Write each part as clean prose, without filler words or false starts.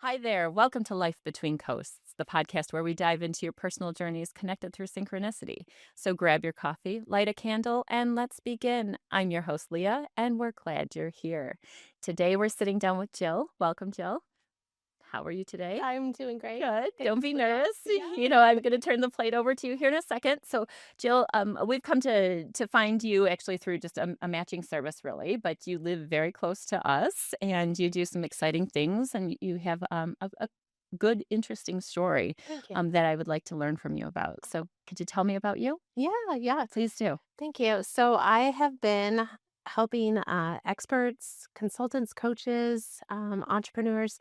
Hi there. Welcome to Life Between Coasts, the podcast where we dive into your personal journeys connected through synchronicity. So grab your coffee, light a candle, and let's begin. I'm your host, Leah, and we're glad you're here. Today, we're sitting down with Jill. Welcome, Jill. How are you today? I'm doing great. Good. Thanks, Don't be Leah. nervous. Yeah. I'm going to turn the plate over to you here in a second. So, Jill, we've come to find you actually through just a matching service, really. But you live very close to us, and you do some exciting things, and you have a good, interesting story Thank you. that I would like to learn from you about. So, could you tell me about you? Yeah. Please do. Thank you. So I have been helping experts, consultants, coaches, entrepreneurs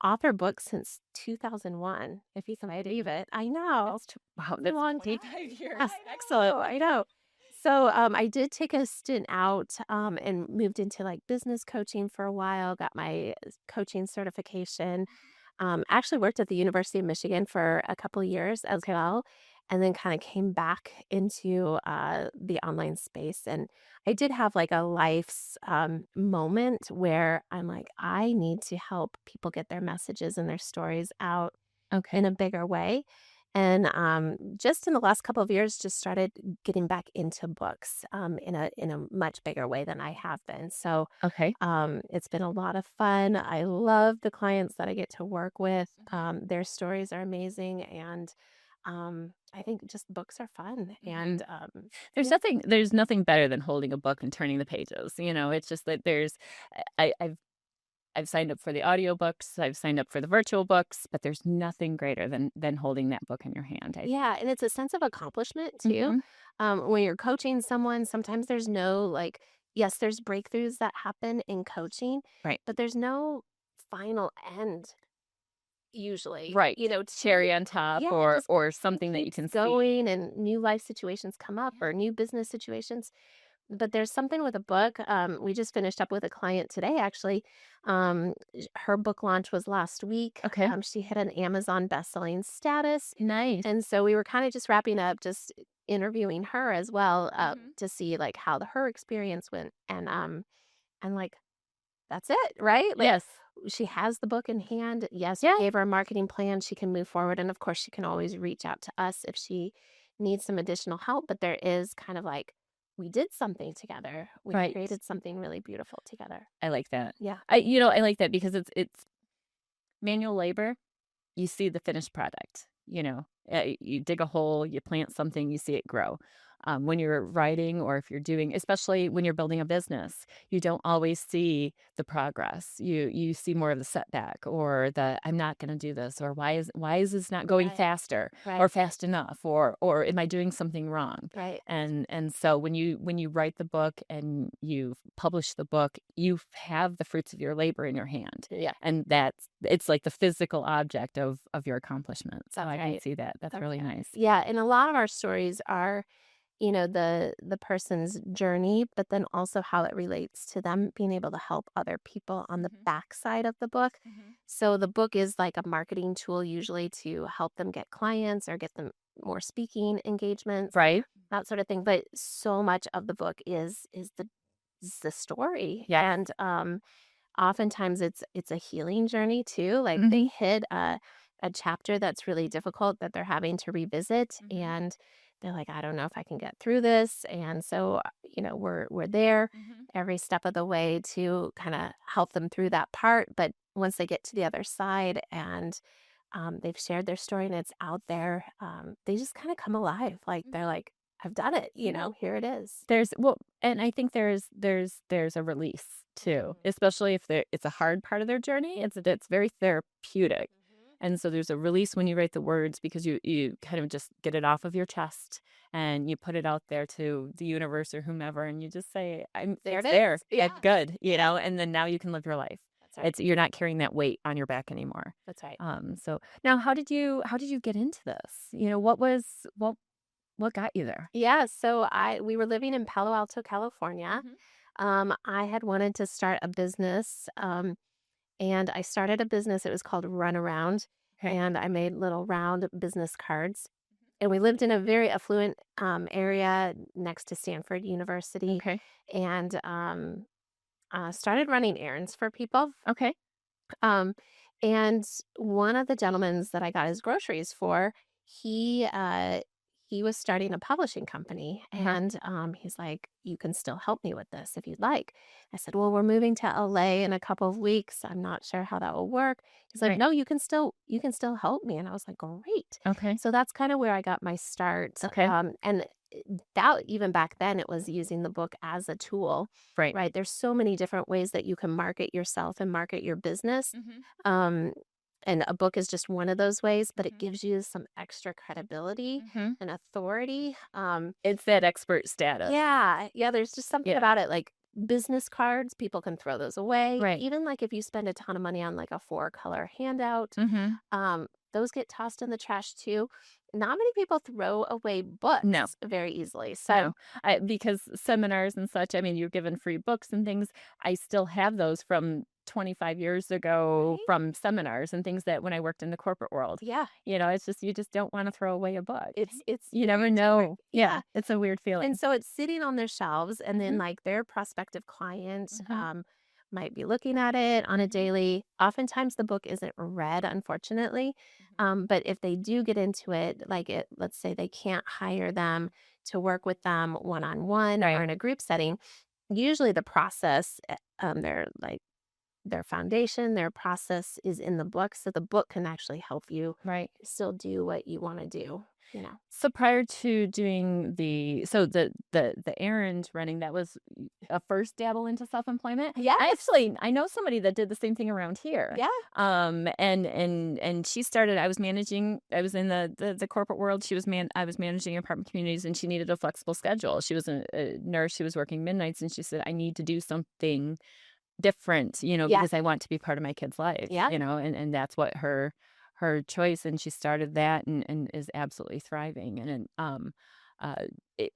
author books since 2001, if you can believe it. I know. Wow, It's a that's long 25 time. years. Yes. Excellent. I know. So I did take a stint out and moved into like business coaching for a while, got my coaching certification. Actually worked at the University of Michigan for a couple of years as well, and then kind of came back into the online space. And I did have like a life's moment where I'm like, I need to help people get their messages and their stories out Okay. in a bigger way. And just in the last couple of years, just started getting back into books in a much bigger way than I have been. So Okay. it's been a lot of fun. I love the clients that I get to work with. Their stories are amazing, and I think just books are fun. And There's nothing better than holding a book and turning the pages. It's just that I've signed up for the audiobooks, I've signed up for the virtual books, but there's nothing greater than holding that book in your hand. yeah, and it's a sense of accomplishment too. Mhm. When you're coaching someone, sometimes there's no like, yes, there's breakthroughs that happen in coaching, Right. but there's no final end usually. Right. You know, Cherry on top yeah, or just or it something that you keeps can see. going and new life situations come up Yeah. or new business situations. But there's something with a book. We just finished up with a client today, actually. Her book launch was last week. Okay. She hit an Amazon bestselling status. Nice. And so we were kind of just wrapping up, just interviewing her as well Mhm. to see like how her experience went. And like, that's it, right? Like, Yes. she has the book in hand. Yes, Yeah. we gave her a marketing plan. She can move forward. And of course, she can always reach out to us if she needs some additional help. But there is kind of like, we did something together. We Right. created something really beautiful together. I like that. Yeah. I like that because it's manual labor. You see the finished product. You dig a hole, you plant something, you see it grow. When you're writing or if you're doing, especially when you're building a business, you don't always see the progress. You see more of the setback or the I'm not going to do this or why is this not going Right. faster or Right. fast enough or am I doing something wrong? Right. And so when you write the book and you publish the book, you have the fruits of your labor in your hand. Yeah. And it's like the physical object of your accomplishment. So That's I can right. see that. That's really nice. Yeah. And a lot of our stories are, the person's journey, but then also how it relates to them being able to help other people on the backside of the book. So the book is like a marketing tool usually to help them get clients or get them more speaking engagements, Right? that sort of thing. But so much of the book is the story. Yeah. And oftentimes it's a healing journey too. Like they Mhm. hit a chapter that's really difficult that they're having to revisit, and they're like, I don't know if I can get through this. And so, we're there every step of the way to kind of help them through that part. But once they get to the other side and they've shared their story and it's out there, they just kind of come alive. Like they're like, I've done it, here it is. And I think there's a release too, especially if it's a hard part of their journey. It's very therapeutic. And so there's a release when you write the words because you kind of just get it off of your chest and you put it out there to the universe or whomever and you just say, There it's it there. is. Yeah. It's good, and then now you can live your life. That's right. You're not carrying that weight on your back anymore. That's right. So now how did you get into this? What got you there? Yeah, so we were living in Palo Alto, California. I had wanted to start a business, and I started a business. It was called Run Around, Okay. and I made little round business cards. And we lived in a very affluent area next to Stanford University, Okay. and started running errands for people. Okay. Um, and one of the gentlemen that I got his groceries for, he uh he was starting a publishing company, Uh-huh. and he's like, "You can still help me with this if you'd like." I said, "Well, we're moving to LA in a couple of weeks. I'm not sure how that will work." He's like, Right. "No, you can still help me." And I was like, "Great." Okay. So that's kind of where I got my start. Okay. And that even back then it was using the book as a tool. Right. Right, there's so many different ways that you can market yourself and market your business, Mhm. um, and a book is just one of those ways, but it Mhm. gives you some extra credibility Mhm. and authority. It's that expert status. Yeah, there's just something Yeah. about it, like business cards, people can throw those away. Right. Even like if you spend a ton of money on like a four-color handout, Mhm. those get tossed in the trash too. Not many people throw away No. books very easily. So No, because seminars and such, I mean, you're given free books and things. I still have those from 25 years ago right? from seminars and things that when I worked in the corporate world. Yeah, It's just you just don't wanna throw away a book. it's You never very different. know. Yeah, Yeah. it's a weird And feeling. so it's sitting on their shelves, and then, Mhm, like, their prospective client, mhm, might be looking at it on a mhm, daily. Oftentimes, the book isn't read, unfortunately, mhm. but if they do get into it, like, let's say they can't hire them to work with them one-on-one or Right, in a group setting, usually the process, their foundation, their process is in the book, so the book can actually help you right. still do what you wanna do, you know? So prior to doing the errand running, that was a first dabble into self-employment? Yes. I know somebody that did the same thing around here. Yeah. And she started I was in the corporate world. I was managing apartment communities, and she needed a flexible schedule. She was a nurse, she was working midnights, and she said, "I need to do something different, Yeah. because I want to be part of my kid's life, Yeah. and that's what her choice, and she started that and is absolutely thriving, uh,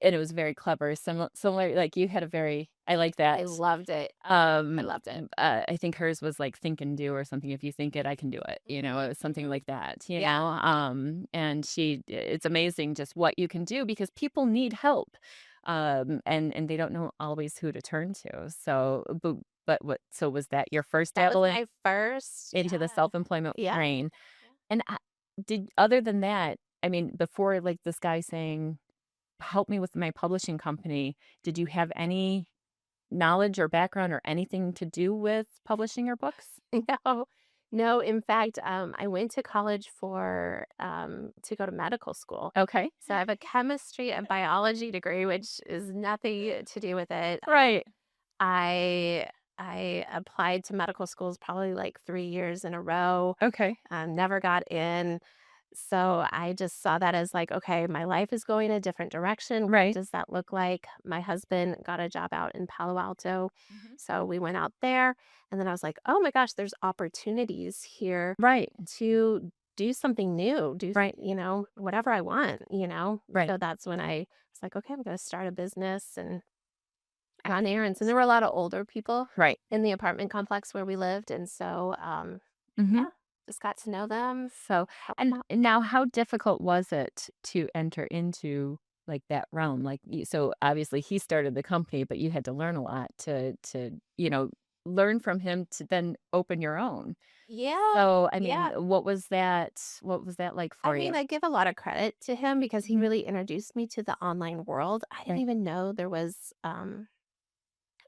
and it was very clever, similar, like, you had a very I like I that, loved it. I loved it. I think hers was like think and do or something, if you think it, I can do it, Mhm, it was something mhm. like that, Yeah. and it's amazing just what you can do because people need help, and they don't know always who to turn to, but was that your first That was dabble my first, into the yeah. self-employment Yeah. train? Yeah. And, did other than that, I mean, before, like, this guy saying, "Help me with my publishing company," did you have any knowledge or background or anything to do with publishing your books? No. No, in fact, I went to college to go to medical school. Okay. So I have a chemistry and biology degree, which is nothing to do with it. Right. I I applied to medical schools probably like 3 years in a row, Okay. never got in. So I just saw that as like, okay, my life is going a different direction. What Right. does that look like? My husband got a job out in Palo Alto. Mhm. So we went out there, and then I was like, oh my gosh, there's opportunities here Right. to do something new, Right. whatever I want. Right. So that's when I was like, okay, I'm going to start a business and run errands. And there were a lot of older people Right. in the apartment complex where we lived. And so, Mhm. yeah, just got to know them, So, help them and out. now how difficult was it to enter into, like, that realm? Like, so obviously he started the company, but you had to learn a lot to learn from him to then open your own. Yeah, So, I mean, yeah. what was that like I for mean, you? I give a lot of credit to him because he Mhm. really introduced me to the online world. I didn't Right. even know there was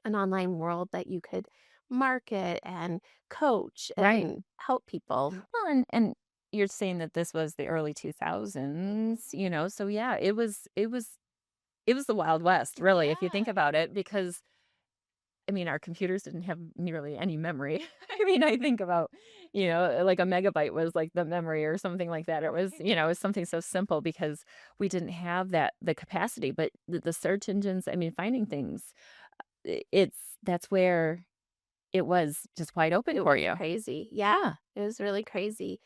an online world that you could market and coach Right. and help people. Well, and you're saying that this was the early 2000s, Mhm. so yeah, it was the Wild West, really, if you think Yeah. about it, because I mean, our computers didn't have nearly any memory. I mean, I think about, like a megabyte was like the memory or something like that. It was, Right. it was something so simple because we didn't have the capacity, but the search engines, I mean, finding things, that's where it was just wide open It for was you. crazy. Yeah, Yeah. it was really crazy.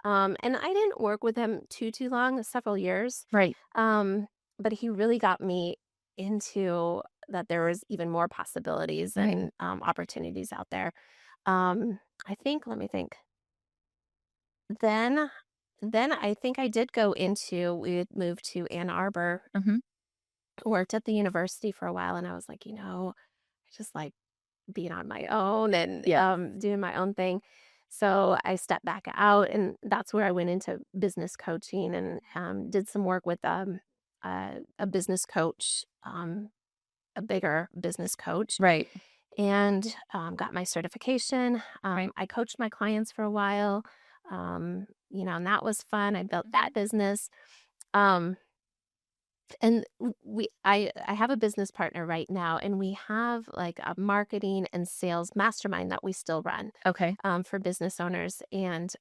And I didn't work with him too long, several years. Right. Um, but he really got me into that there was even more possibilities Right. and opportunities out there. I think, let me think. Then, then I think I did go into, we had moved to Ann Arbor, Mhm. worked at the university for a while, and I was like, I just like being on my own and Yeah. doing my own thing. So I stepped back out, and that's where I went into business coaching and did some work with a business coach, a bigger business coach, Right. and got my certification. Right. I coached my clients for a while, and that was fun. I built that business. Um, and I have a business partner right now, and we have like a marketing and sales mastermind that we still run Okay. for business owners. And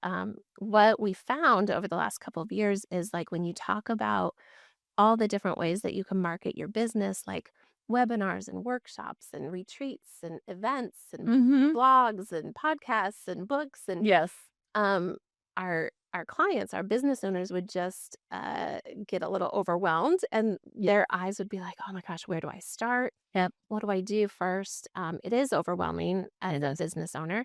what we found over the last couple of years is like when you talk about all the different ways that you can market your business, like webinars and workshops and retreats and events and Mhm. blogs and podcasts and books and Yes. um, our clients, our business owners would just get a little overwhelmed, and Yeah. their eyes would be like, "Oh my gosh, where do I start? Yep. What do I do first?" It is overwhelming as It a does. business owner,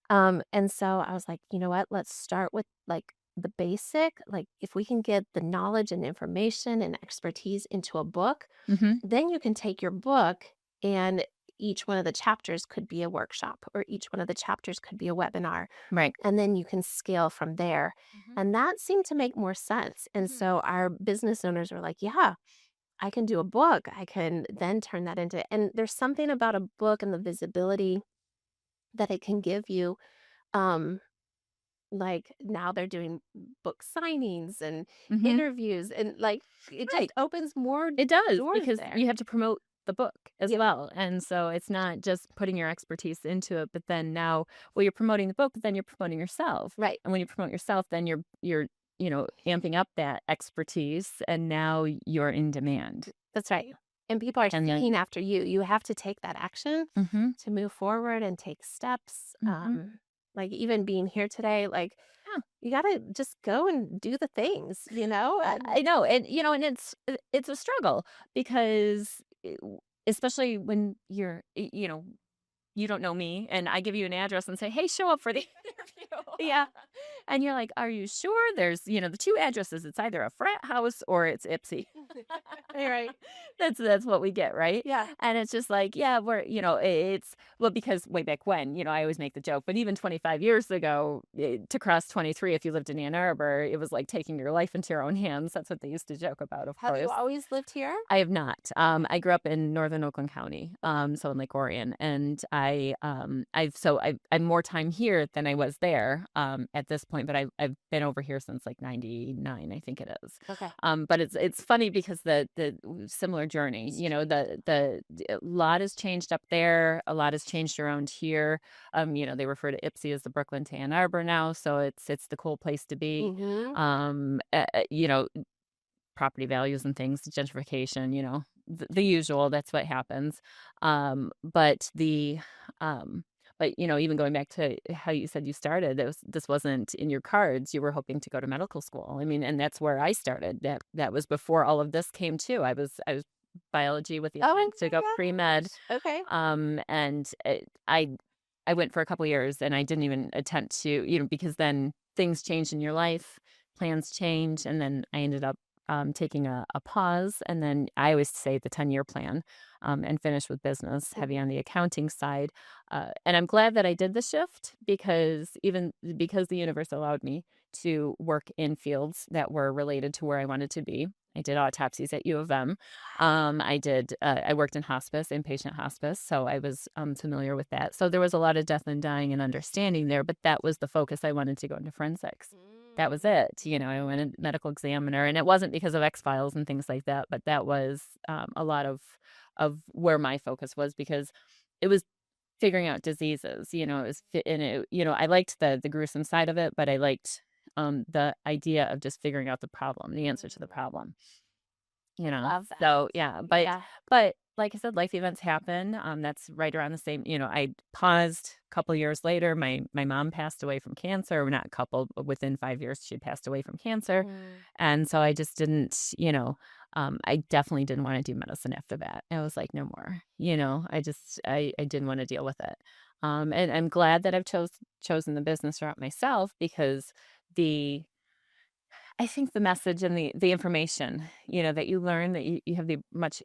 and so I was like, you know what? Let's start with like the basic. Like, if we can get the knowledge and information and expertise into a book, Mhm. then you can take your book, and each one of the chapters could be a workshop, or each one of the chapters could be a webinar, Right. and then you can scale from there. Mhm. And that seemed to make more sense. And Mhm. so our business owners were like, yeah, I can do a book. I can then turn that into, and there's something about a book and the visibility that it can give you. Um, like now they're doing book signings and Mhm. interviews, and like it Right. just opens more It does, doors because there. you have to promote the book as Yep. well, and so it's not just putting your expertise into it, but then now, well, you're promoting the book, but then you're promoting yourself, Right. and when you promote yourself, then you're, amping up that expertise, and now you're in demand, That's right. And people are and then seeking after you. You have to take that action Mhm. to move forward and take steps. Mhm. Like even being here today, like Yeah. you got to just go and do the things, And I know, and, and it's a struggle because, especially when you don't know me, and I give you an address and say, "Hey, show up for the interview." yeah, And you're like, "Are you sure?" There's, the 2 addresses. It's either a frat house or it's Ipsy. you're right. That's what we get, right? Yeah. And it's just like, yeah, we're, it's well, because way back when, I always make the joke, but even 25 years ago, to cross 23, if you lived in Ann Arbor, it was like taking your life into your own hands. That's what they used to joke about, of Have you course. always lived here? I have not. I grew up in northern Oakland County, so in Lake Orion, and I'm more time here than I was there at this point. But I've been over here since like '99, I think it is. Okay. But it's funny because the similar journey, a lot has changed up there, a lot has changed around here. They refer to Ipsy as the Brooklyn to Ann Arbor now, so it's the cool place to be. Mm-hmm. Um, uh, uh, you know, Property values and things, gentrification, the usual, that's what happens. Um, but the um, even going back to how you said you started, this wasn't in your cards. You were hoping to go to medical school. I mean, and that's where I started. That was before all of this came too. I was biology with the Oh intent to go my pre-med. gosh. Okay. And I went for a couple years and I didn't even attempt to, because then things change in your life, plans change, and then I ended up taking a pause, and then I always say the 10-year plan, and finish with business, heavy Mhm. on the accounting side. And I'm glad that I did the shift because the universe allowed me to work in fields that were related to where I wanted to be. I did autopsies at U of M. I worked in hospice, inpatient hospice, so I was familiar with that. So there was a lot of death and dying and understanding there, but that was the focus. I wanted to go into forensics. That was Mm. it. I went in medical examiner, and it wasn't because of X Files and things like that, but that was a lot of where my focus was because it was figuring out diseases. It was fit in it. I liked the gruesome side of it, but I liked the idea of just figuring out the problem, the answer to the Mm. problem. I love that. So yeah, but Yeah. but like I said, life events happen. That's right around the same. I paused a couple years later. My mom passed away from cancer. Or not a couple, but within 5 years, she passed away from cancer, Mm, and so I just didn't. I definitely didn't want to do medicine after that. I was like, no more. I didn't want to deal with it. And I'm glad that I've chosen the business route myself because the I think the message and the information, that you learn that you have the much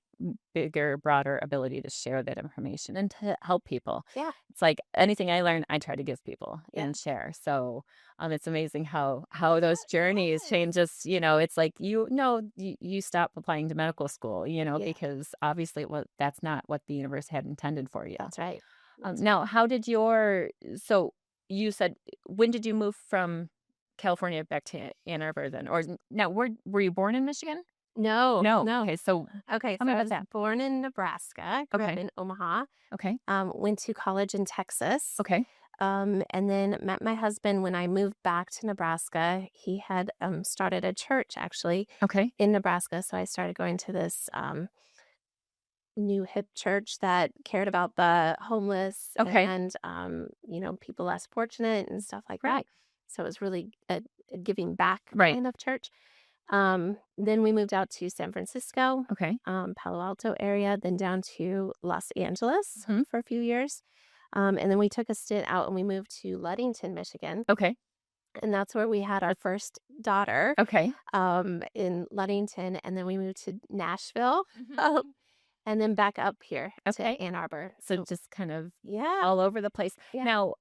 bigger, broader ability to share that information and to help people. yeah, It's like anything I learn, I try to give people yeah. and share. So it's amazing how those journeys Yes. change us. It's like you stop applying to medical school, Yeah, because obviously that's not what the universe had intended for you. that's right. That's Now, how did your so you said when did you move from California back to Ann Arbor then? Or now were you born in Michigan? no, No. no. Okay, so Okay, tell me so I about was that. born in Nebraska, grew up Okay. in Omaha, Okay. went to college in Texas, Okay. and then met my husband when I moved back to Nebraska. He had started a church actually Okay. in Nebraska, so I started going to this new hip church that cared about the homeless Okay. and people less fortunate and stuff like that. Right. So it was really a giving back Right. kind of church. Then we moved out to San Francisco, Okay. Palo Alto area, then down to Los Angeles Mhm. for a few years. And then we took a stint out and we moved to Ludington, Michigan. Okay. And that's where we had our first daughter, Okay. in Ludington. And then we moved to Nashville, Mhm. um, and then back up here Okay. to Ann Arbor. So So, just kind of yeah, all over the place. yeah, Now,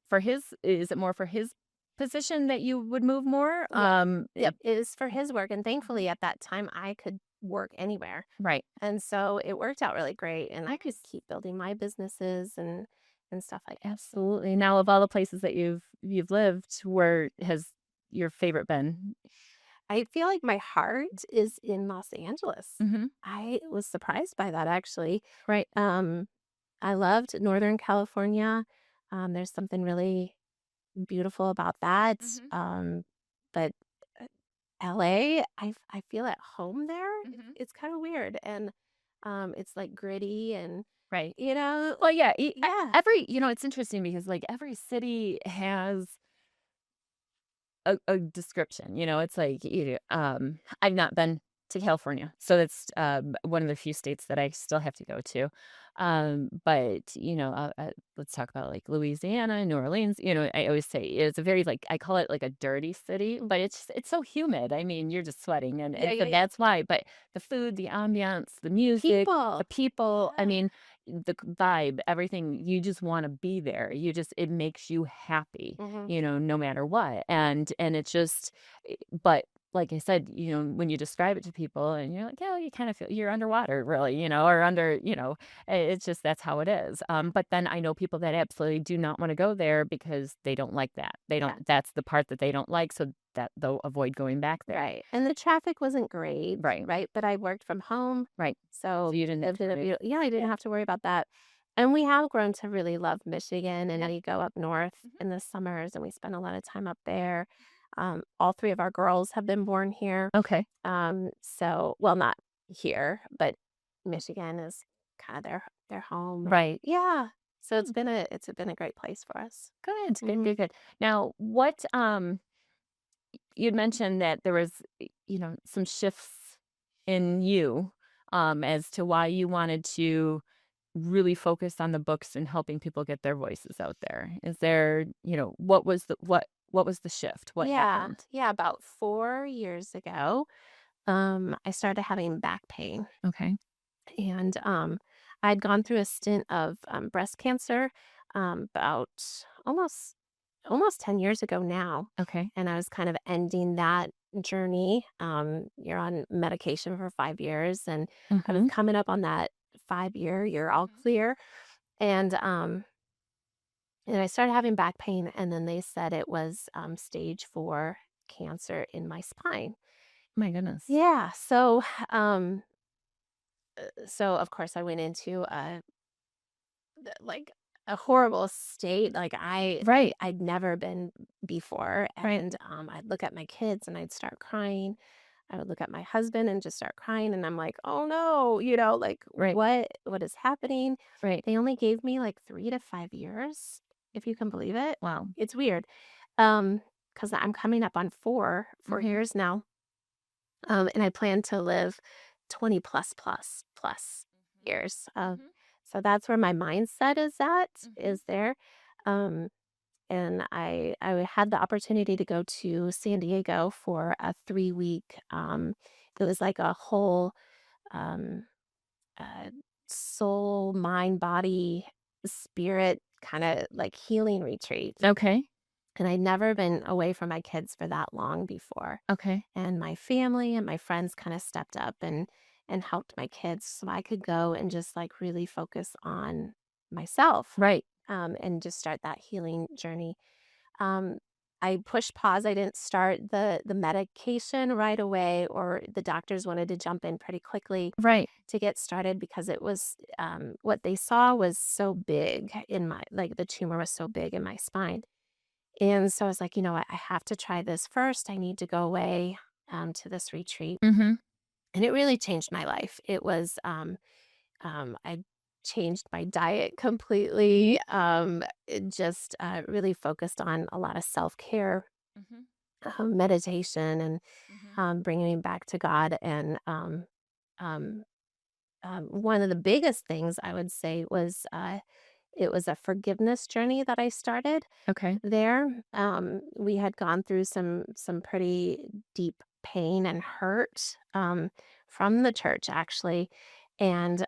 for his is it more for his position that you would move more? yeah. Yep. Yep. It was for his work. And Mhm. thankfully, at that time, I could work anywhere. Right. And so it worked out really great, and I could Nice. keep building my businesses and stuff like that, so Absolutely. Now, of all the places that you've lived, where has your favorite been? I feel like my heart is in Los Angeles. Mhm. I was surprised by that, actually. Right. Um, I loved Northern California. There's something really beautiful about that, Mhm. but, uh, LA, I feel at home there. Mhm. It's kinda weird, and, it's, like, gritty and, Right. you know Well, yeah, yeah. every it's interesting because, like, every city has a description, it's like, I've not been to California, so that's, one of the few states that I still have to go to, but, let's talk about, like, Louisiana, New Orleans, I always say it's a very, like I call it, like, a dirty city, Mhm. but it's so humid, I mean, you're just sweating, and Yeah, and so yeah, yeah. that's why, but the food, the ambiance, the music, the People. people, I Yeah. mean, the vibe, everything, you just wanna be there, it makes you happy, Mhm. no matter what. And it's just but like I said, when you describe it to people and you're like, "Oh, you kind of feel you're underwater really, or under, it's just that's how it is." But then I know people that absolutely do not want to go there because they don't like that. They Yeah. don't that's the part that they don't like, so that they'll avoid going back there. Right, and the traffic wasn't great, Right. right, but I worked from home, Right. So so you didn't have lived to in a worry. yeah, I didn't Yeah. have to worry about that, and we have grown to really love Michigan, and Yeah. we go up north Mhm. in the summers, and we spend a lot of time up there. All 3 of our girls have been born here, Okay. so well, not here, but Michigan is kinda their home, and Right. yeah, so Hmm. it's been a great place for us. Good. Good. Mhm. Good. Good. Now, what you'd mentioned that there was, some shifts in you, as to why you wanted to really focus on the books and helping people get their voices out there. Is there, what was the shift? What Yeah, happened? yeah, about 4 years ago, I started having back pain, Okay. and, I'd gone through a stint of, breast cancer, about almost 10 years ago now, Okay. and I was kind of ending that journey. You're on medication for 5 years, and I was Mhm. coming up on that 5-year, you're all Mhm. clear, and, I started having back pain, and then they said it was, stage 4 cancer in my spine. My goodness. Yeah, um, so of course I went into like a horrible state. Like Right. I'd never been before, Right. and I'd look at my kids and I'd start crying. I would look at my husband and just start crying, and I'm like, "Oh, no," like, Right. "What is happening?" Right. They only gave me, like, 3 to 5 years, if you can believe it. Wow. It's weird, because 'cause I'm coming up on 4 Mhm. years now, and I plan to live 20 plus Mhm. years, Mhm. so that's where my mindset is at, Mhm. is there, um and I had the opportunity to go to San Diego for a 3-week, it was like a whole, um, uh, soul, mind, body, spirit kinda, like, healing retreat, Okay. and I'd never been away from my kids for that long before, Okay. and my family and my friends kinda stepped up and helped my kids so I could go and just, like, really focus on myself, Right. and just start that healing journey. um, I pushed pause. I didn't start the medication right away, or the doctors wanted to jump in pretty quickly Right. to get started because it was, what they saw was so big in my, like, the tumor was so big in my spine. And so I was like, you know what, I have to try this first. I need to go away, to this retreat. Mhm. And it really changed my life. It was, I changed my diet completely. It just really focused on a lot of self care, Mhm. meditation, and Mhm. bringing me back to God. And um, one of the biggest things I would say was, it was a forgiveness journey that I started Okay. there. We had gone through some pretty deep pain and hurt, from the church, actually, and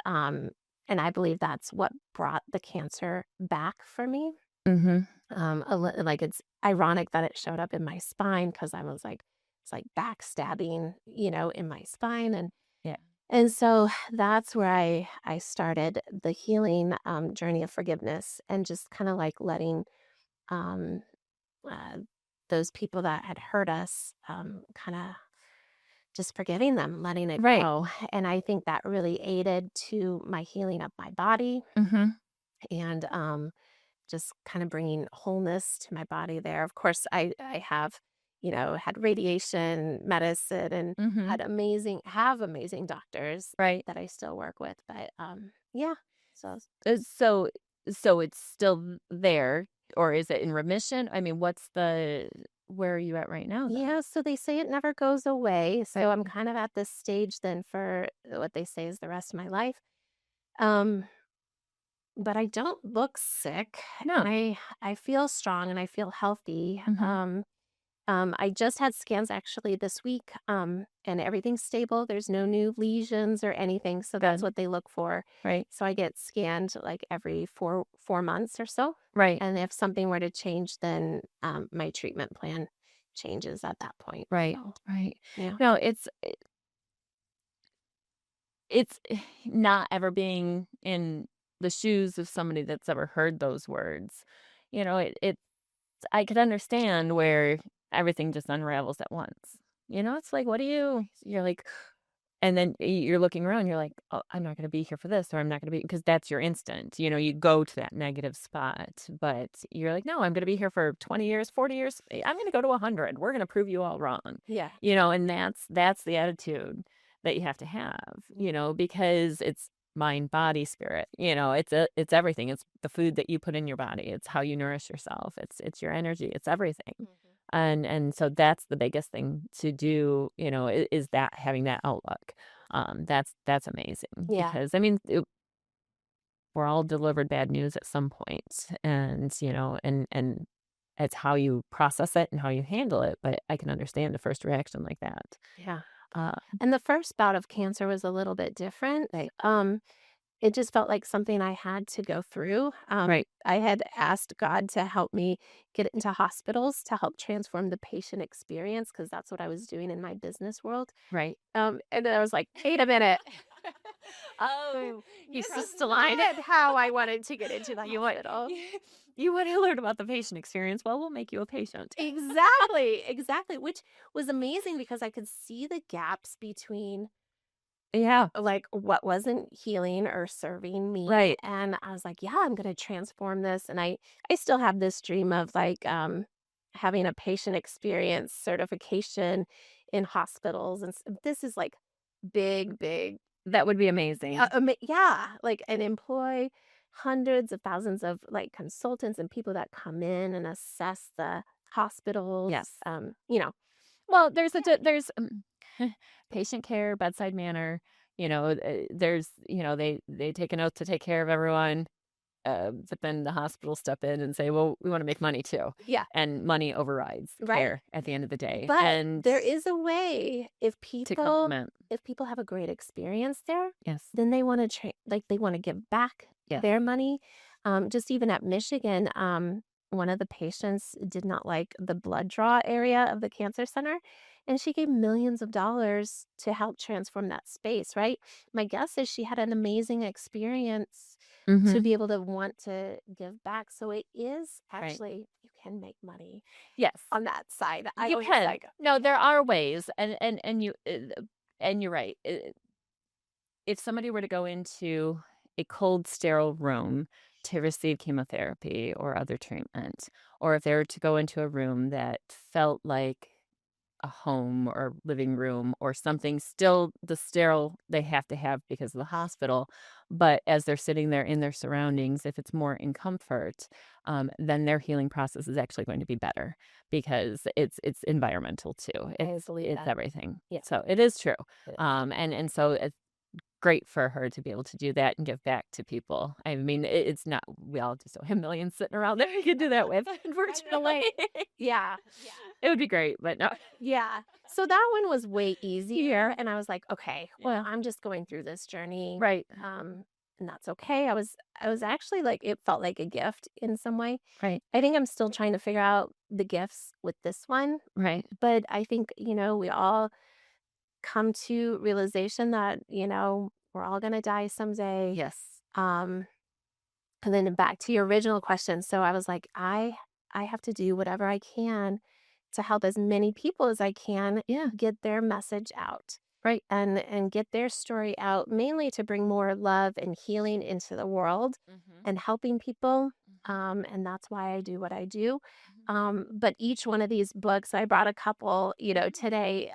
and I believe that's what brought the cancer back for me. Mhm. Like, it's ironic that it showed up in my spine because I was like, it's like backstabbing, in my spine, Yeah. and so that's where I started the healing, journey of forgiveness, and just kind of like letting, um, uh, those people that had hurt us, kind of just forgiving them, letting it Right. go. And I think that really aided to my healing of my body, Mhm. and just kind of bringing wholeness to my body there. Of course, I have, had radiation medicine, and Mhm. have amazing doctors Right. that I still work with. But yeah, so So it's still there, or is it in remission? I mean, where are you at right now then? yeah, so they say it never goes away. Right. So I'm kind of at this stage then for what they say is the rest of my life. Um, but I don't look sick, and No. I feel strong and I feel healthy. Mhm. I just had scans actually this week, and everything's stable. There's no new lesions or anything, so that's Good. what they look for. Right. So I get scanned like every four months or so, Right. and if something were to change, then my treatment plan changes at that point. Right. So Right. yeah, No, it's not ever being in the shoes of somebody that's ever heard those words. It I could understand where everything just unravels at once. It's like, "What do you?" You're like, and then you're looking around, you're like, "Oh, I'm not gonna be here for this," or "I'm not gonna be," because that's your instinct. You go to that negative spot, but you're like, "No, I'm gonna be here for 20 years, 40 years. I'm gonna go to 100. We're gonna prove you all wrong." yeah, And that's the attitude that you have to have, because it's mind, body, spirit. It's everything. It's the food that you put in your body. It's how you nourish yourself. It's your energy. It's everything. Mhm. And so that's the biggest thing to do, is that having that outlook. That's amazing Yeah, because I mean, we're all delivered bad news at some point, and and it's how you process it and how you handle it. But I can understand the first reaction like that. yeah. Uh, And the first bout of cancer was a little bit different. right, It just felt like something I had to go through. right, I had asked God to help me get into hospitals to help transform the patient experience because that's what I was doing in my business world. right. And then I was like, wait a minute. You He's know, just aligned at how I wanted to get into the you want hospital. you want to learn about the patient experience. Well, we'll make you a patient. Exactly, exactly. Which was amazing because I could see the gaps between, Yeah, like, what wasn't healing or serving me, right. and I was like, "Yeah, I'm gonna transform this," and I still have this dream of, like, having a patient experience certification in hospitals, and this is like big, big. That would be amazing. Yeah, like, and employ hundreds of thousands of, like, consultants and people that come in and assess the hospitals, Yes. you know. Well, there's patient care, bedside manner, there's, they take an oath to take care of everyone, but then the hospital step in and say, "Well, we wanna make money too." Yeah, And money overrides right. care at the end of the day, But and there is a way to complement. if people have a great experience there, Yes. then they wanna like, they wanna give back Yes. their money. Just even at Michigan, one of the patients did not like the blood draw area of the cancer center, and she gave millions of dollars to help transform that space, right? My guess is she had an amazing experience to Mhm. be able to want to give back, so it is Right. actually you can make money Yes. on that side. I You always can. like No, yeah. there are ways, and you're right. If somebody were to go into a cold, sterile room to receive chemotherapy or other treatment, or if they were to go into a room that felt like a home or living room or something, still the sterile they have to have because of the hospital, but as they're sitting there in their surroundings, if it's more in comfort, then their healing process is actually going to be better because it's environmental too. I It's believe it's that. everything. Yeah. So it is true. It And so great for her to be able to do that and give back to people. I mean, it's not we all just don't have millions sitting around that we could do that with, I know. unfortunately. Yeah, yeah, It would be great, but no. yeah. So that one was way easier, Yeah. and I was like, "Okay, well, Yeah. I'm just going through this journey, Right. and that's okay." I was actually like it felt like a gift in some way. Right. I think I'm still trying to figure out the gifts with this one, Right. but I think, we all come to realization that, we're all gonna die someday. Yes. Um And then back to your original question, so I was like, I have to do whatever I can to help as many people as I can Yeah. get their message out Right. and get their story out, mainly to bring more love and healing into the world Mhm. and helping people. Mhm. And that's why I do what I do. Mhm. But each one of these books, I brought a couple, Mhm. today.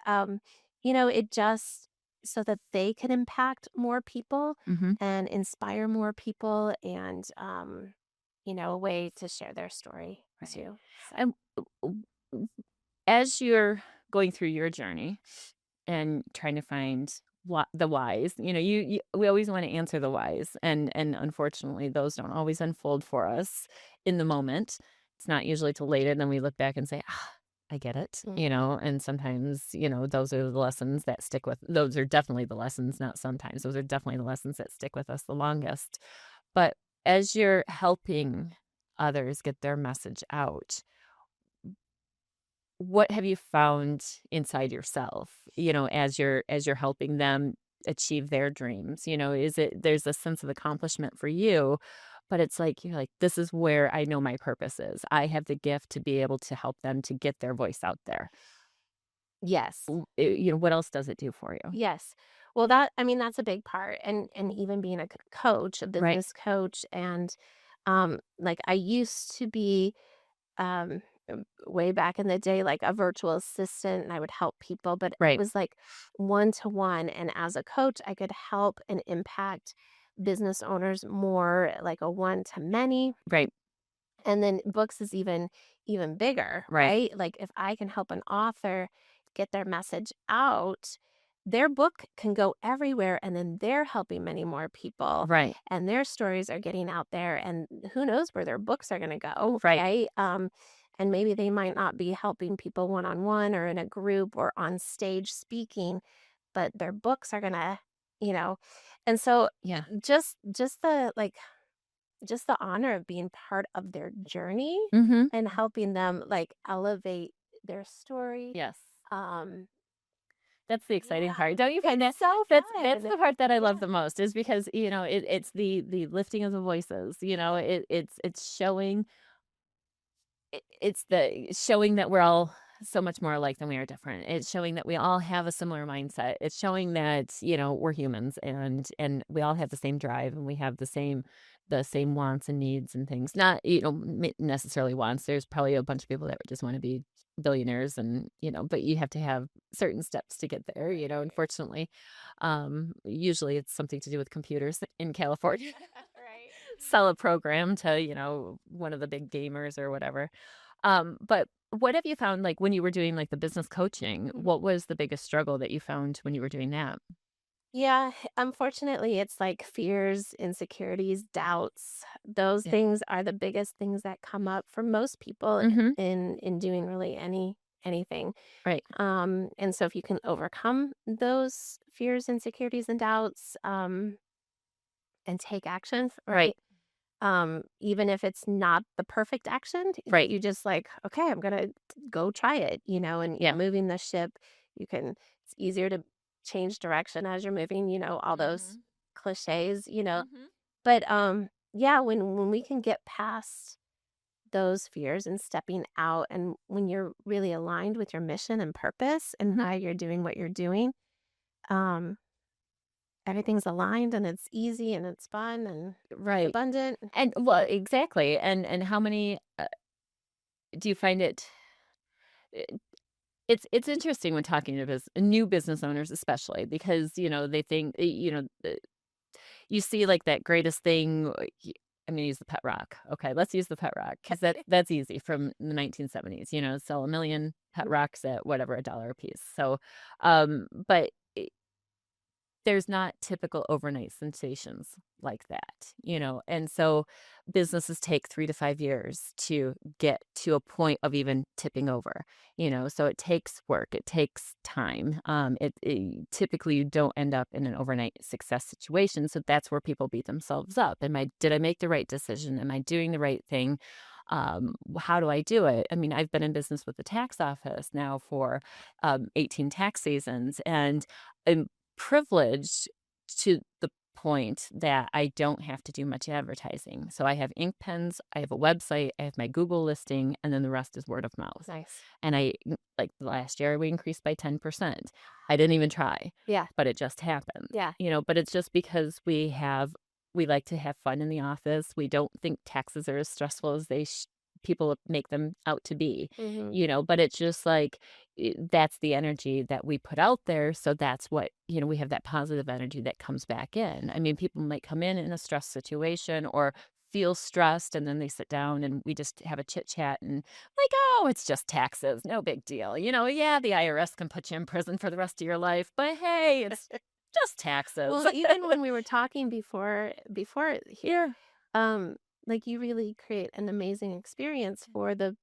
It just so that they can impact more people Mhm. and inspire more people and a way to share their story Right. too. So And w w as you're going through your journey and trying to find the whys, we always wanna answer the whys, and unfortunately, those don't always unfold for us in the moment. It's not usually till later, then we look back and say, "Ah, I get it," and sometimes, those are the lessons that stick with those are definitely the lessons, not sometimes, those are definitely the lessons that stick with us the longest. But as you're helping others get their message out, what have you found inside yourself, as you're helping them achieve their dreams? Is it there's a sense of accomplishment for you, but it's like you're like, "This is where I know my purpose is. I have the gift to be able to help them to get their voice out there." yes. What else does it do for you? Yes. Well, that's a big part, and even being a coach, a Right, business coach, and like I used to be way back in the day, like a virtual assistant, and I would help people, but it right, was like one to one. And as a coach, I could help and impact business owners more like a one to many. right, And then books is even bigger, right, right? Like if I can help an author get their message out, their book can go everywhere and then they're helping many more people right, and their stories are getting out there and who knows where their books are going to go, right. right? And maybe they might not be helping people one on one or in a group or on stage speaking, but their books are going to, you know. And so Yeah. just the like just the honor of being part of their journey Mhm. and helping them, like, elevate their story. Yes. Um, That's the exciting yeah, part. Don't you find that? it's so That's fun. the part that I love Yeah. the most is because, it's the lifting of the voices, it's showing it's the showing that we're all so much more alike than we are different. It's showing that we all have a similar mindset. It's showing that, we're humans and we all have the same drive and we have the same the same wants and needs and things. Not, necessarily wants. There's probably a bunch of people that just wanna be billionaires and, but you have to have certain steps to get there, Right. unfortunately. Usually it's something to do with computers in California. Right. Sell a program to, one of the big gamers or whatever. But what have you found, like, when you were doing, like, the business coaching, Mhm. what was the biggest struggle that you found when you were doing that? Yeah, unfortunately, it's like fears, insecurities, doubts. Those Yeah. things are the biggest things that come up for most people Mhm. in doing really anything. Right. And so if you can overcome those fears, insecurities, and doubts, and take action, Right. right? Even if it's not the perfect action, Right. you just like, okay, I'm gonna go try it, and Yeah. moving the ship, it's easier to change direction as you're moving, all those Mhm. cliches. Mhm. But yeah, when we can get past those fears and stepping out, and when you're really aligned with your mission and purpose and Mhm. why you're doing what you're doing, um, everything's aligned and it's easy and it's fun and it's Right. abundant. And well, exactly. And how many do you find it eh, it's interesting when talking to new business owners especially because, they think, you see, like, that greatest thing, I'm gonna use the pet rock. Okay, let's use the pet rock because that's easy from the 1970s, sell 1,000,000 pet rocks at whatever, a dollar a piece. So, but there's not typical overnight sensations like that, and so businesses take 3 to 5 years to get to a point of even tipping over, so it takes work, it takes time. Typically, you don't end up in an overnight success situation, so that's where people beat themselves up. Did I make the right decision? Am I doing the right thing? How do I do it? I mean, I've been in business with the tax office now for 18 tax seasons, and I'm privileged to the point that I don't have to do much advertising. So I have ink pens, I have a website, I have my Google listing, and then the rest is word of mouth. Nice. And like last year, we increased by 10%. I didn't even try, Yeah, but it just happened, yeah. but it's just because we like to have fun in the office. We don't think taxes are as stressful as people make them out to be, Mhm. but it's just like, that's the energy that we put out there. So that's what, we have that positive energy that comes back in. I mean, people might come in a stress situation or feel stressed and then they sit down and we just have a chit chat and like, oh, it's just taxes. No big deal. Yeah, the IRS can put you in prison for the rest of your life, but hey, it's just taxes. Well, even when we were talking before here, Yeah. um, like, you really create an amazing experience for the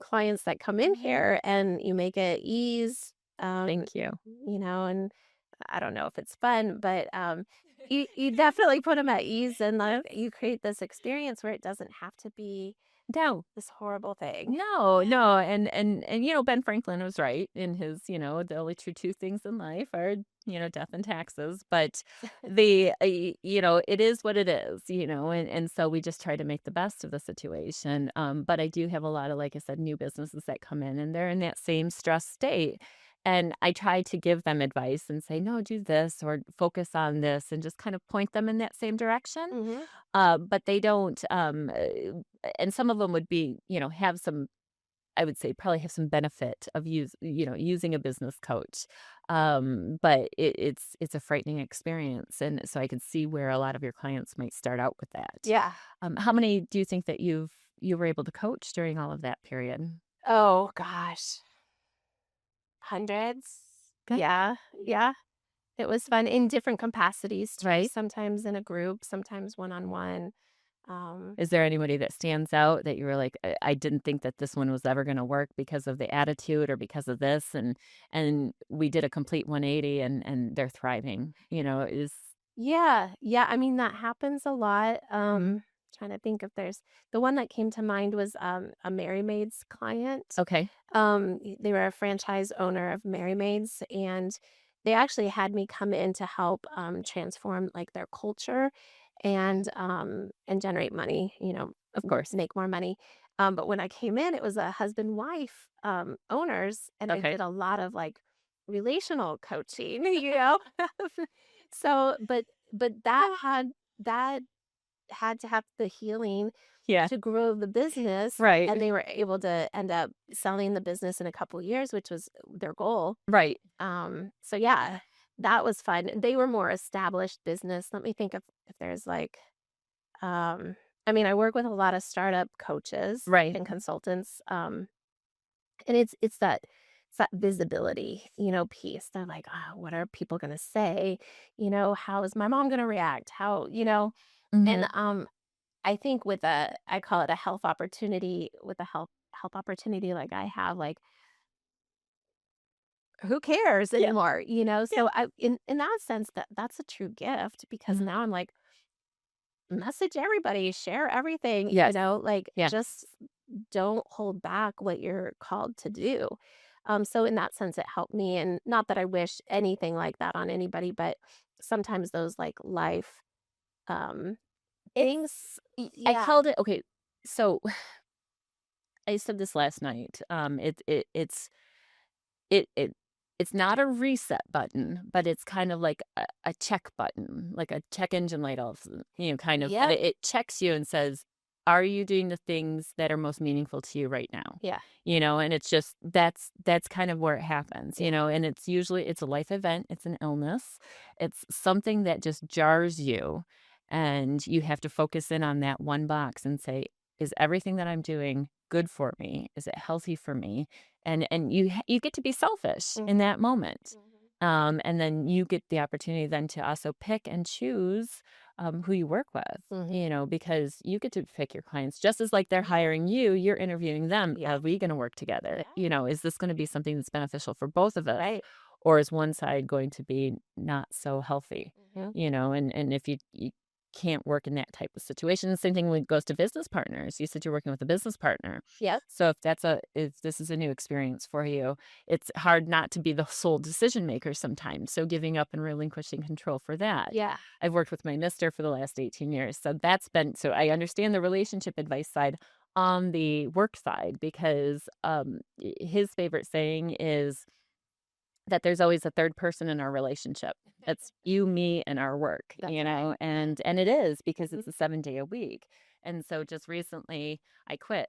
clients that come in Mhm. here, and you make it ease, Thank you. and I don't know if it's fun, but, you definitely put them at ease, and, you create this experience where it doesn't have to be No. this horrible thing. No, no, and Ben Franklin was right in his, the only true 2 things in life are, death and taxes, but it is what it is, and so we just try to make the best of the situation, but I do have a lot of, like I said, new businesses that come in, and they're in that same stress state, and I try to give them advice and say, "No, do this," or "Focus on this," and just kind of point them in that same direction, Mhm. but they don't, and some of them would be, have some I would say probably have some benefit of using a business coach. But it's a frightening experience. And so I can see where a lot of your clients might start out with that. Yeah. How many do you think that you were able to coach during all of that period? Oh gosh. Hundreds? Okay. Yeah, yeah. It was fun in different capacities too, Right. sometimes in a group, sometimes one-on-one. Is there anybody that stands out that you were like, I didn't think that this one was ever going to work because of the attitude or because of this, and we did a complete 180 and they're thriving. Is Yeah, yeah, I mean, that happens a lot, trying to think if there's the one that came to mind was, a Merry Maids client. okay. They were a franchise owner of Merry Maids, and they actually had me come in to help, transform, like, their culture and generate money, Of course. make more money. But when I came in, it was a husband-wife, owners, and I Okay. did a lot of, like, relational coaching, you know? So, but that had to have the healing Yeah. to grow the business, Right. and they were able to end up selling the business in a couple years, which was their goal. Right. So yeah, that was fun. They were more established business. Let me think if there's like, I mean, I work with a lot of startup coaches Right. and consultants, and it's that visibility, piece. They're like, oh, what are people gonna say? How is my mom gonna react? And Mhm. I think with I call it a health opportunity, with a health opportunity like I have, like, who cares Yeah. anymore? Yeah. So in that sense, that's a true gift, because Mhm. now I'm like, message everybody, share everything, Yes. like, Yeah. just don't hold back what you're called to do. So in that sense, it helped me, and not that I wish anything like that on anybody, but sometimes those like life um things, I yeah, called it okay, so I said this last night. It it's not a reset button, but it's kind of like a check button, like a check engine light off, kind of, and yep, it checks you and says, "Are you doing the things that are most meaningful to you right now?" yeah, And it's just that's kind of where it happens, yeah, and it's usually it's a life event, it's an illness, it's something that just jars you, and you have to focus in on that one box and say, "Is everything that I'm doing good for me? Is it healthy for me?" And you get to be selfish in mhm, that moment. mhm, And then you get the opportunity then to also pick and choose, who you work with, mhm, because you get to pick your clients just as like they're yeah, hiring you, you're interviewing them. yeah, Are we going to work together? yeah, Is this going to be something that's beneficial for both of us? right, Or is one side going to be not so healthy? mhm, And if you can't work in that type of situation, the same thing when it goes to business partners. You said you're working with a business partner. yep, So if this is a new experience for you, it's hard not to be the sole decision maker sometimes. So giving up and relinquishing control for that. yeah, I've worked with my mister for the last 18 years. So I understand the relationship advice side on the work side because his favorite saying is that there's always a third person in our relationship. It's you, me, and our work, that's right. and it is because Mhm. it's a 7-day a week. And so just recently I quit.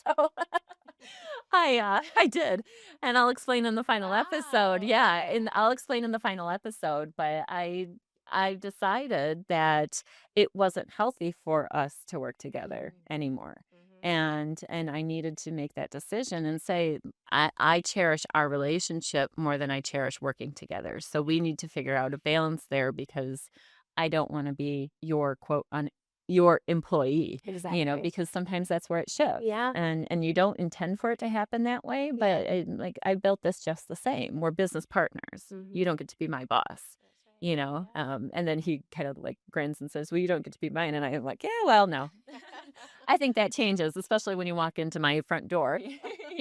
So I did. And I'll explain in the final episode. Wow, Yeah, okay. and I'll explain in the final episode, but I decided that it wasn't healthy for us to work together Mhm, anymore. mhm, And I needed to make that decision and say, I cherish our relationship more than I cherish working together. So we need to figure out a balance there because I don't want to be your quote on your employee, exactly. because sometimes that's where it shifts. Yeah, And you don't intend for it to happen that way, yeah, but like I built this just the same. We're business partners. You mhm, don't get to be my boss. that's right, yeah. And then he kind of like grins and says, "Well, you don't get to be mine." And I'm like, "Yeah, well, no." I think that changes, especially when you walk into my front door.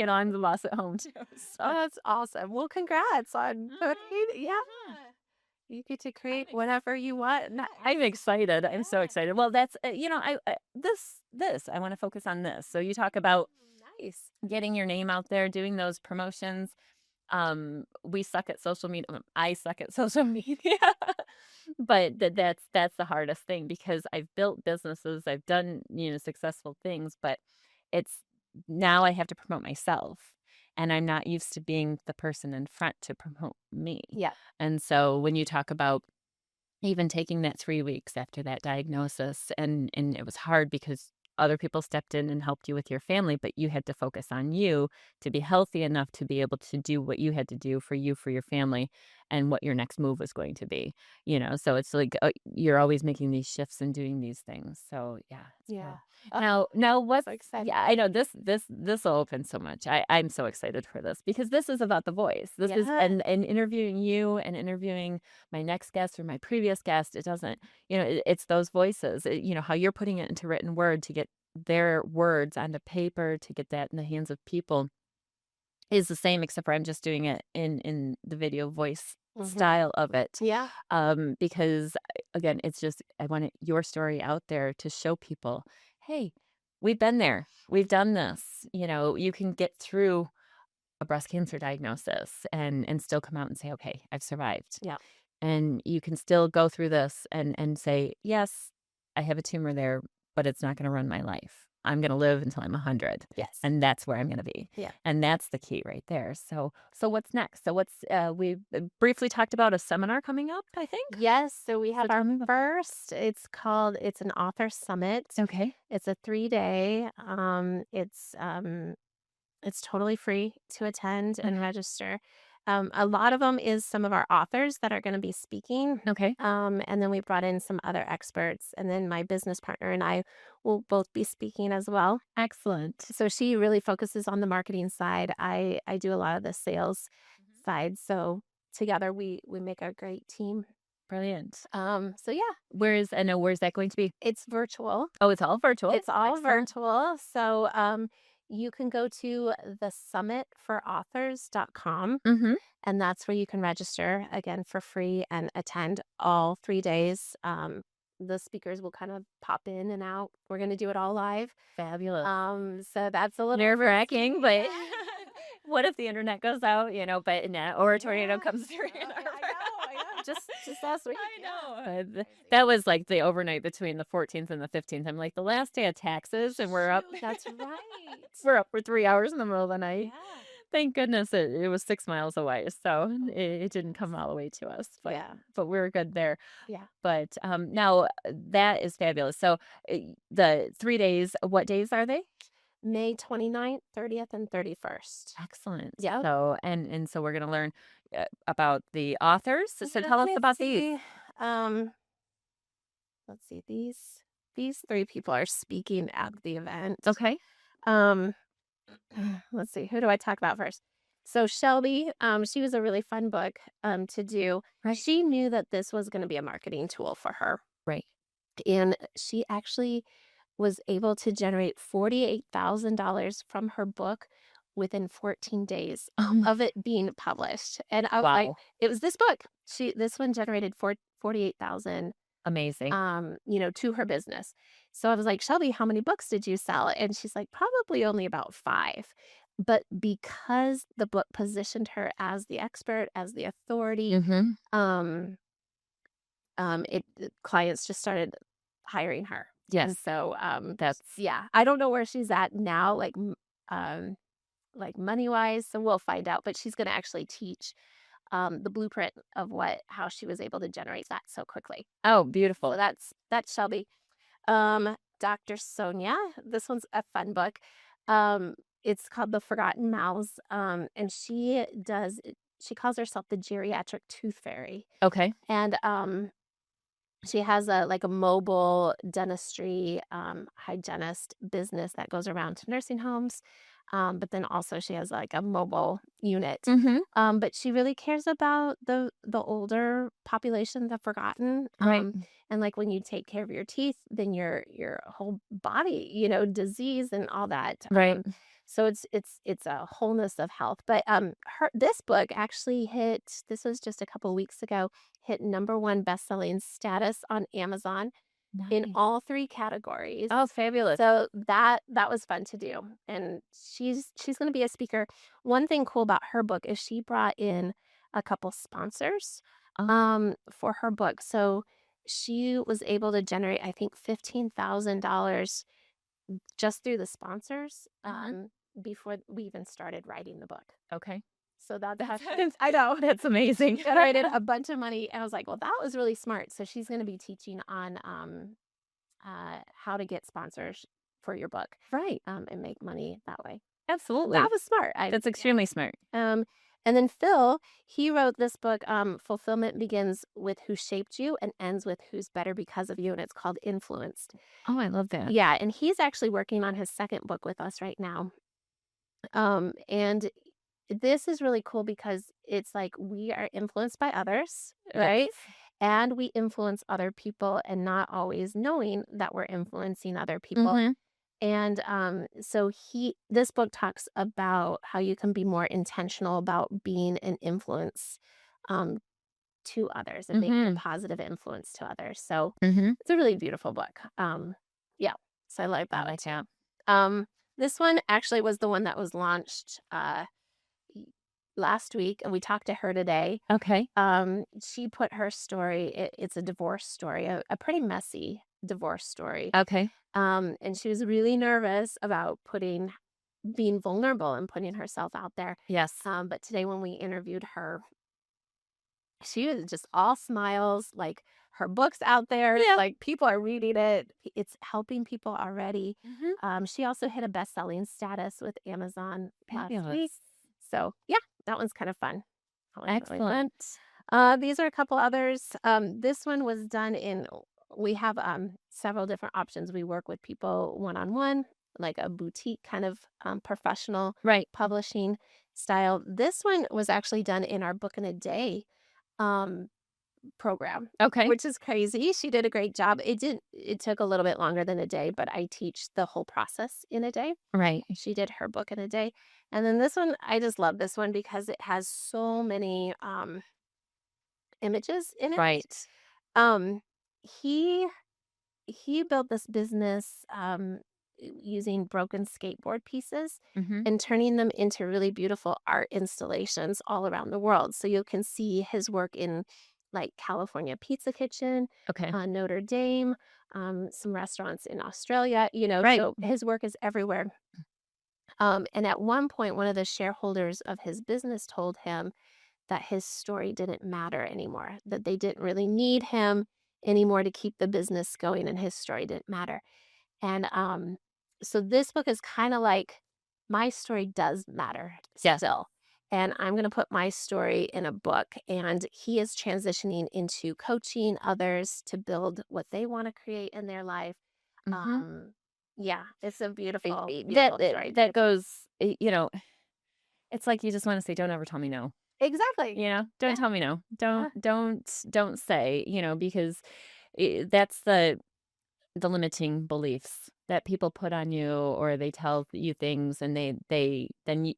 I'm the boss at home too. Oh, So that's awesome. Well, congrats on putting, Mhm, yeah. mhm. You get to I'm create ex- whatever you want. yeah, Nice. I'm excited. I'm so Yeah. excited. Well, that's I this I want to focus on this. So you talk about Nice. getting your name out there, doing those promotions. We suck at social media. I suck at social media. But that's the hardest thing because I've built businesses, I've done, successful things, but it's now I have to promote myself. And I'm not used to being the person in front to promote me. Yeah. And so when you talk about even taking that 3 weeks after that diagnosis, and it was hard because other people stepped in and helped you with your family, but you had to focus on you to be healthy enough to be able to do what you had to do for your family, and what your next move was going to be, So it's like, you're always making these shifts and doing these things. So, yeah, it's Yeah. good. Oh, Now what's so excited. yeah, I know this will open so much. I'm so excited for this because this is about the voice. This is Yeah. and interviewing you and interviewing my next guest or my previous guest, it doesn't, it's those voices, how you're putting it into written word to get their words onto paper, to get that in the hands of people is the same, except for I'm just doing it in the video voice Mhm. style of it. Yeah. Because again, it's just, I want your story out there to show people, hey, we've been there. We've done this. You can get through a breast cancer diagnosis and still come out and say, okay, I've survived. Yeah. And you can still go through this and say, yes, I have a tumor there, but it's not gonna run my life. I'm gonna live until I'm 100, Yes. and that's where I'm gonna be, Yeah. and that's the key right there. So what's next? So what's we briefly talked about a seminar coming up, I think? Yes, so we So have tell our me about. first, it's an author summit. Okay, It's a 3-day, it's totally free to attend and okay, register. A lot of them is some of our authors that are gonna be speaking, okay, and then we brought in some other experts, and then my business partner and I will both be speaking as well. excellent. So she really focuses on the marketing side. I do a lot of the sales Mhm. side, so together we make a great team. Brilliant. So yeah, Where's that going to be? it's virtual. Oh, it's all virtual? It's all Excellent. virtual. So you can go to thesummitforauthors.com, Mhm. and that's where you can register again for free and attend all 3 days. The speakers will kind of pop in and out. We're going to do it all live. Fabulous. So that's a little Nerve-wracking, but yeah. what if the internet goes out, but or a tornado Yeah. comes through in Oh, our yeah, I know. Just last week. I Yeah. know. Crazy. That was like the overnight between the 14th and the 15th. I'm like, the last day of taxes, and we're up Shoot, that's right. we're up for 3 hours in the middle of the night. Yeah. Thank goodness it was 6 miles away, so Oh it my didn't come goodness. all the way to us, Yeah. but we were good there. Yeah. But, now that is fabulous. So, the 3 days, what days are they? May 29th, 30th, and 31st. Excellent. Yep. And so we're gonna learn, about the authors. So tell us Let's about these. see. Um, let's see. These three people are speaking at the event. Okay. Um, let's see. Who do I talk about first? So Shelby, she was a really fun book to do. Right. She knew that this was going to be a marketing tool for her. Right. And she actually was able to generate $48,000 from her book within 14 days Oh my of it being published. And I was like, wow. it was this book. This one generated 48,000 Amazing. to her business. So I was like, "Shelby, how many books did you sell?" And she's like, "Probably only about 5." But because the book positioned her as the expert, as the authority, Mhm. um it the clients just started hiring her. Yes. And so, That's yeah, I don't know where she's at now, like money-wise, so we'll find out, but she's gonna actually teach, the blueprint of how she was able to generate that so quickly. oh, So beautiful. that's Shelby. Dr. Sonia, this one's a fun book. It's called The Forgotten Mouths, and she calls herself the geriatric tooth fairy, Okay. and, she has a mobile dentistry, hygienist business that goes around to nursing homes, but then also she has, like, a mobile unit. Mhm. But she really cares about the older population, the forgotten, Right. and, like, when you take care of your teeth, then your whole body, disease and all that, Right. so it's a wholeness of health, but, her this book actually this was just a couple weeks ago, hit #1 best-selling status on Amazon in Nice. all 3 categories. Oh, fabulous. So that was fun to do, and she's gonna be a speaker. One thing cool about her book is she brought in a couple sponsors, Oh, for her book. So she was able to generate, I think, $15,000 just through the sponsors, mhm. before we even started writing the book. Okay. So that's how That's she I know. that's She amazing. generated a bunch of money, and I was like, "Well, that was really smart." So she's gonna be teaching on, how to get sponsors for your book, Right. and make money that way. That Absolutely. was smart. That's extremely smart. And then Phil, he wrote this book, Fulfillment Begins with Who Shaped You and Ends with Who's Better Because of You, and it's called Influenced. Oh, I love that. Yeah, and he's actually working on his second book with us right now. And this is really cool because it's like we are influenced by others, right? Yes. And we influence other people and not always knowing that we're influencing other people. Mhm. And so this book talks about how you can be more intentional about being an influence um, to others and making a Mhm. positive influence to others. So Mhm. it's a really beautiful book. Yeah, so I like I that one like too. that. This one actually was the one that was launched y- last week, and we talked to her today. Okay. She put her story. It's a divorce story, a pretty messy. divorce story. Okay. And she was really nervous about being vulnerable and putting herself out there. Yes. But today when we interviewed her, she was just all smiles, like her book's out there, Yeah. like people are reading it. It's helping people already. Mhm. She also hit a best-selling status with Amazon last week. Fabulous. So yeah, that one's kind of fun. That one's really fun. Excellent. These are a couple others. This one was done in we have several different options. We work with people one-on-one, like a boutique kind of professional Right. publishing style. This one was actually done in our book in a day um program, Okay. which is crazy. She did a great job. It took a little bit longer than a day, but I teach the whole process in a day. Right. She did her book in a day. And then this one, I just love this one because it has so many images in it. Right. Um he he built this business using broken skateboard pieces Mhm. and turning them into really beautiful art installations all around the world. So you can see his work in like California Pizza Kitchen, Okay. Notre Dame, some restaurants in Australia, Right. so his work is everywhere. And at one point, one of the shareholders of his business told him that his story didn't matter anymore, that they didn't really need him anymore to keep the business going, and his story didn't matter. And so this book is kind of like my story does matter Yes. still. And I'm going to put my story in a book. And he is transitioning into coaching others to build what they want to create in their life. Mhm. Um, yeah, it's a beautiful, That beautiful that story. that goes, it's like you just wanna say, "Don't ever tell me no." Exactly. Don't Yeah. tell me no. Uh, Don't say, because that's the limiting beliefs that people put on you, or they tell you things, and they then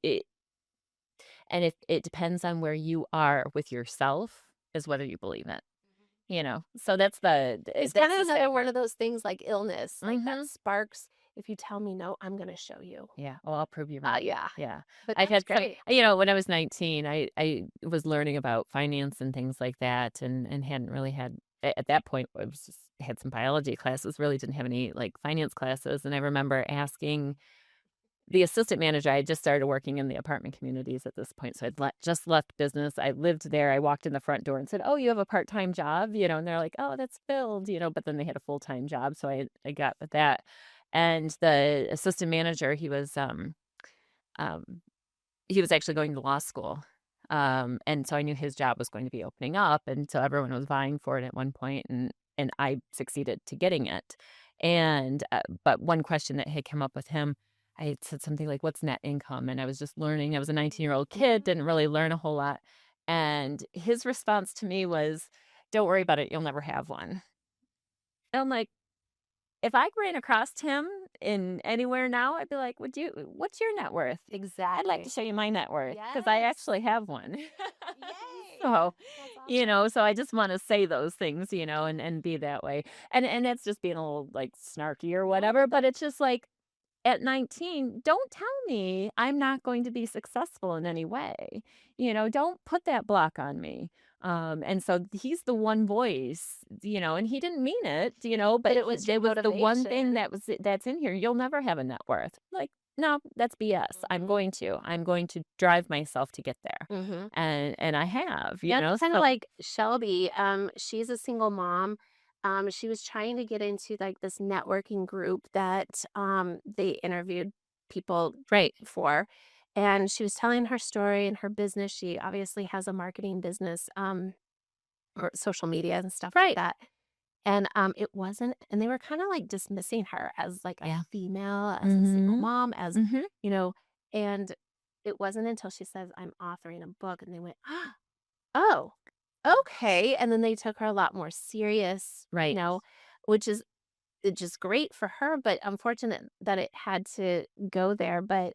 and it depends on where you are with yourself is whether you believe it, So It's kind that's of the another sad one part. of those things like illness, like that Mhm. sparks. If you tell me no, I'm going to show you. Yeah. Oh, I'll prove you wrong. Yeah, Yeah. but I've that's had some, great. when I was 19, I was learning about finance and things like that, and hadn't really had at that point I was just had some biology classes, really didn't have any like finance classes. And I remember asking the assistant manager. I had just started working in the apartment communities at this point. So just left business. I lived there. I walked in the front door and said, "Oh, you have a part-time job?" And they're like, "Oh, that's filled," but then they had a full-time job. So I got with that. And the assistant manager, um, he was actually going to law school. And so I knew his job was going to be opening up. And so everyone was vying for it at one point, and I succeeded to getting it. But one question that had come up with him, I had said something like, "What's net income?" And I was just learning. I was a 19-year-old kid, Mhm. didn't really learn a whole lot. And his response to me was, "Don't worry about it. You'll never have one." And I'm like, if I ran across him in anywhere now, I'd be like, what's your net worth? I'd like to Exactly. show you my net worth because I Yes. actually have one." Yay. So, That's awesome. so I just want to say those things, and be that way. And it's just being a little like snarky or No, whatever, that but it's just like at 19, don't tell me I'm not going to be successful in any way. Don't put that block on me. And so he's the one voice, and he didn't mean it, but but it was your it was the one thing motivation. that's in here. You'll never have a net worth. Like, no, that's BS. Mhm. I'm going to drive myself to get there. Mhm. And I have, Yeah, it's kind of so like Shelby. She's a single mom. She was trying to get into like this networking group that they interviewed people right, for. And she was telling her story and her business. She obviously has a marketing business, or social media and stuff like right. that. And it wasn't, and they were kind of like dismissing her as like a Yeah. female, as a single Mhm. mom, as Mhm. you know, and it wasn't until she says, "I'm authoring a book," and they went, "Oh, okay." And then they took her a lot more serious, Right. which is just great for her, but unfortunate that it had to go there. But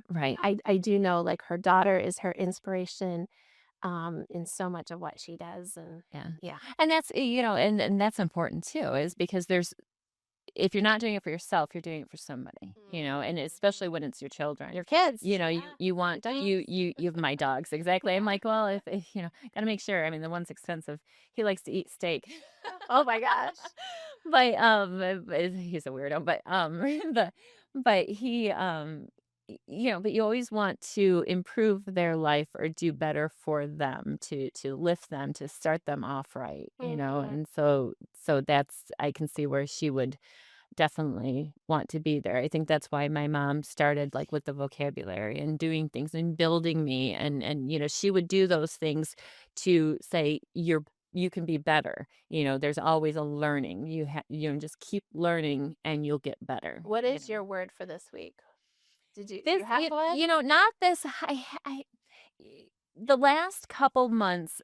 Right. I do know like her daughter is her inspiration in so much of what she does. And Yeah. yeah. And that's, and that's important too, is because if you're not doing it for yourself, you're doing it for somebody, and especially Mhm. when it's your children. Your kids. Yeah. You want Your dogs. you have my dogs, exactly. I'm Yeah. like, well, if gotta make sure. I mean, the one's expensive. He likes to eat steak. Oh my gosh. he's a weirdo, but, the but he, but you always want to improve their life or do better for them, to lift them, to start them off right, Mhm. and so that's I can see where she would definitely want to be there. I think that's why my mom started, like, with the vocabulary and doing things and building me, and, she would do those things to say, you can be better." There's always a learning. Just keep learning and you'll get better, What is your word for this week? Do This you have one? not this the last couple months,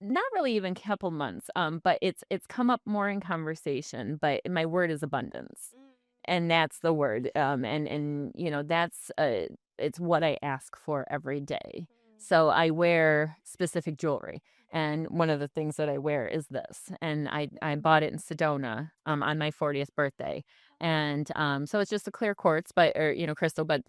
not really even couple months, but it's come up more in conversation, but my word is abundance. Mm. And that's the word, that's, it's what I ask for every day. Mm. So I wear specific jewelry, and one of the things that I wear is this, and I bought it in Sedona, on my 40th birthday, and, so it's just a clear quartz, crystal, but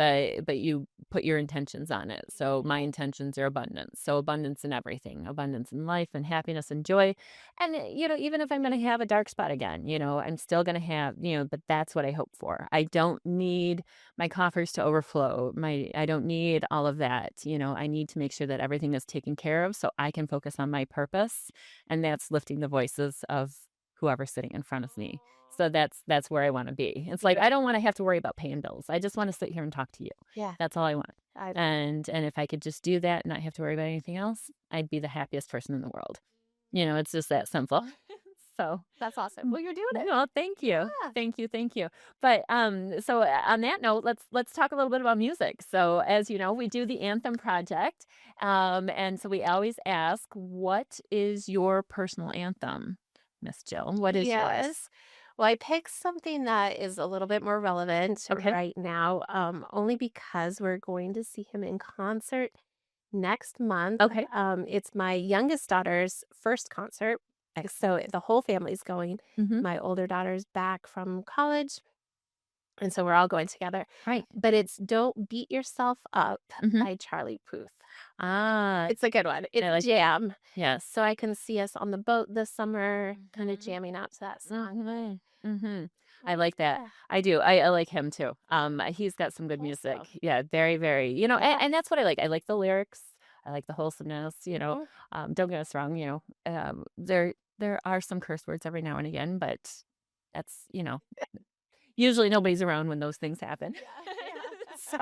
you put your intentions on it. So my intentions are abundance. So abundance in everything, abundance in life and happiness and joy. And, even if I'm going to have a dark spot again, I'm still going to have, but that's what I hope for. I don't need my coffers to overflow. I don't need all of that. I need to make sure that everything is taken care of so I can focus on my purpose. And that's lifting the voices of whoever's sitting in front of me. So that's where I want to be. It's like I don't want to have to worry about paying bills. I just want to sit here and talk to you. Yeah, That's all I want. I And if I could just do that and not have to worry about anything else, I'd be the happiest person in the world. It's just that simple. So, that's awesome. Well, you're doing it. well, thank you. Yeah. Thank you, thank you. But, on that note, let's talk a little bit about music. So, as you know, we do the Anthem Project, and so we always ask, "What is your personal anthem?" Miss Jill, what is yours? Yes. Well, I picked something that is a little bit more relevant Okay. right now, only because we're going to see him in concert next month. Okay. It's my youngest daughter's first concert, so the whole family's going. Mhm. My older daughter's back from college, and so we're all going together. Right. But it's "Don't Beat Yourself Up" Mhm. by Charlie Puth. Ah, It's a good one. I It's a like jam. yes. So I can see us on the boat this summer, kind of Mhm. jamming out to that song. Mhm. Mhm. I Oh, like that. yeah. I do. I like him too. He's got some good music. Also, Yeah, very, very, yeah. and that's what I like. I like the lyrics. I like the wholesomeness. Mhm. Don't get us wrong, there are some curse words every now and again, but that's, usually nobody's around when those things happen. Yeah, yeah. So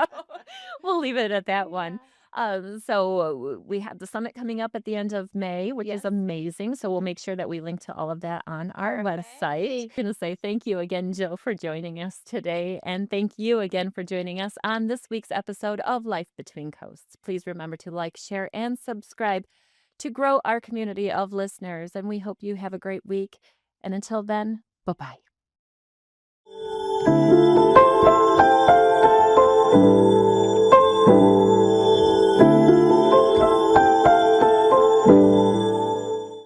we'll leave it at that one. Yeah. We have the summit coming up at the end of May, which is Yes. amazing. So we'll make sure that we link to all of that on our website. Perfect. I'm going to say thank you again, Jill, for joining us today. And thank you again for joining us on this week's episode of Life Between Coasts. Please remember to like, share, and subscribe to grow our community of listeners. And we hope you have a great week. And until then, bye bye.